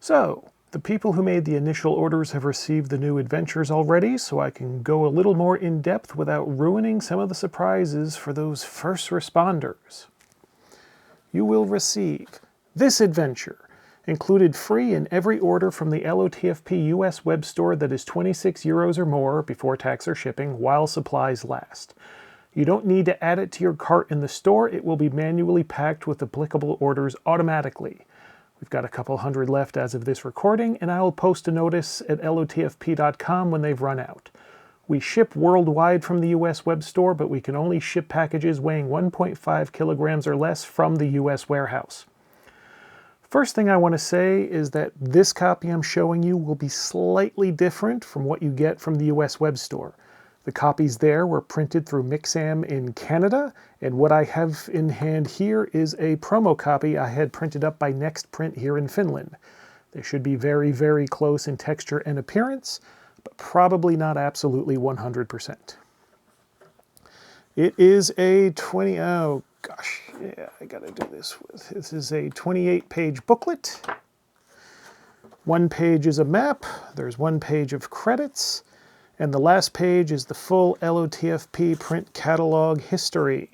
So, the people who made the initial orders have received the new adventures already, so I can go a little more in depth without ruining some of the surprises for those first responders. You will receive this adventure, included free in every order from the LotFP US web store that is 26 euros or more before tax or shipping while supplies last. You don't need to add it to your cart in the store, it will be manually packed with applicable orders automatically. We've got a couple hundred left as of this recording, and I will post a notice at lotfp.com when they've run out. We ship worldwide from the US web store, but we can only ship packages weighing 1.5 kilograms or less from the US warehouse. First thing I want to say is that this copy I'm showing you will be slightly different from what you get from the US web store. The copies there were printed through Mixam in Canada, and what I have in hand here is a promo copy I had printed up by Next Print here in Finland. They should be very, very close in texture and appearance, but probably not absolutely 100%. It is a I gotta do this with. This is a 28-page booklet. One page is a map, there's one page of credits, and the last page is the full LotFP print catalog history.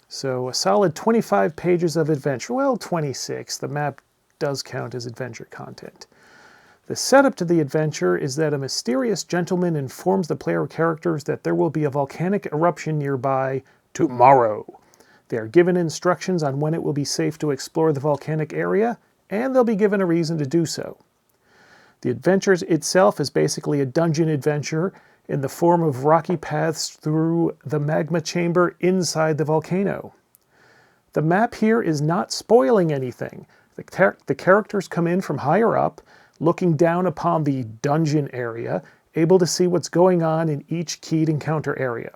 So a solid 25 pages of adventure. Well, 26. The map does count as adventure content. The setup to the adventure is that a mysterious gentleman informs the player characters that there will be a volcanic eruption nearby tomorrow. They are given instructions on when it will be safe to explore the volcanic area, and they'll be given a reason to do so. The adventures itself is basically a dungeon adventure in the form of rocky paths through the magma chamber inside the volcano. The map here is not spoiling anything. The characters come in from higher up, looking down upon the dungeon area, able to see what's going on in each keyed encounter area.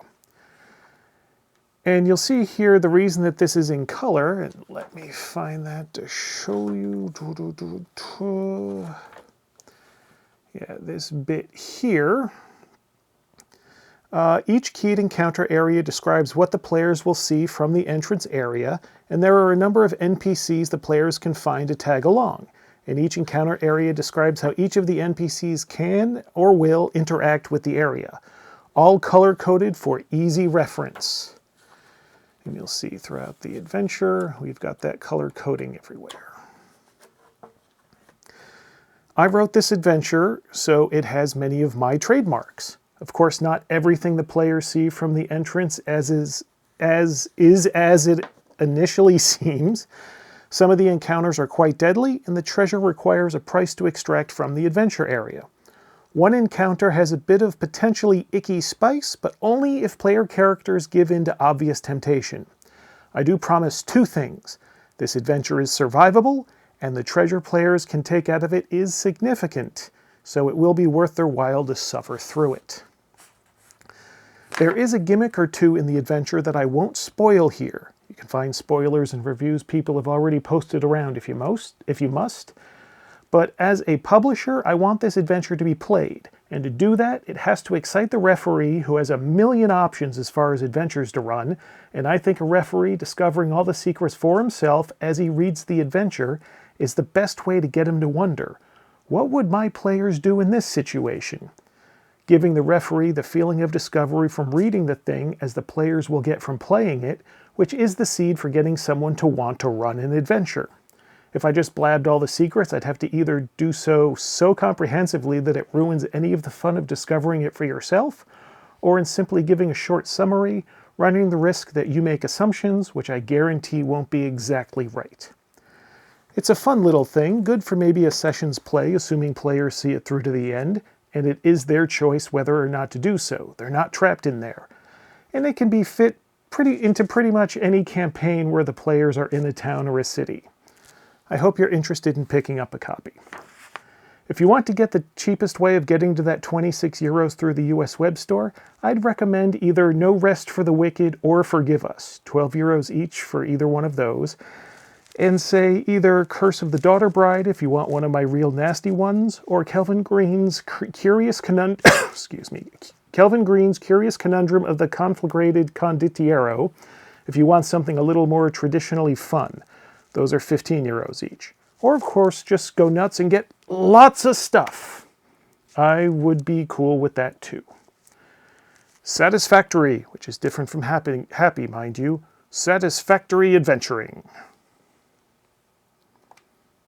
And you'll see here the reason that this is in color, and let me find that to show you. Yeah, this bit here. Each keyed encounter area describes what the players will see from the entrance area, and there are a number of NPCs the players can find to tag along. And each encounter area describes how each of the NPCs can or will interact with the area. All color-coded for easy reference. And you'll see throughout the adventure, we've got that color coding everywhere. I wrote this adventure, so it has many of my trademarks. Of course, not everything the players see from the entrance as it initially seems. Some of the encounters are quite deadly, and the treasure requires a price to extract from the adventure area. One encounter has a bit of potentially icky spice, but only if player characters give in to obvious temptation. I do promise two things. This adventure is survivable, and the treasure players can take out of it is significant, so it will be worth their while to suffer through it. There is a gimmick or two in the adventure that I won't spoil here. You can find spoilers and reviews people have already posted around if you must. But as a publisher, I want this adventure to be played, and to do that, it has to excite the referee who has a million options as far as adventures to run, and I think a referee discovering all the secrets for himself as he reads the adventure is the best way to get him to wonder, what would my players do in this situation? Giving the referee the feeling of discovery from reading the thing as the players will get from playing it, which is the seed for getting someone to want to run an adventure. If I just blabbed all the secrets, I'd have to either do so comprehensively that it ruins any of the fun of discovering it for yourself, or in simply giving a short summary, running the risk that you make assumptions, which I guarantee won't be exactly right. It's a fun little thing, good for maybe a session's play, assuming players see it through to the end, and it is their choice whether or not to do so. They're not trapped in there. And it can be fit into pretty much any campaign where the players are in a town or a city. I hope you're interested in picking up a copy. If you want to get the cheapest way of getting to that 26 euros through the US web store, I'd recommend either No Rest for the Wicked or Forgive Us, 12 euros each for either one of those, and say either Curse of the Daughter Bride if you want one of my real nasty ones, or Kelvin Green's Curious Conundrum of the Conflagrated Condottiero if you want something a little more traditionally fun. Those are 15 euros each. Or of course, just go nuts and get lots of stuff. I would be cool with that too. Satisfactory, which is different from happy, mind you. Satisfactory adventuring.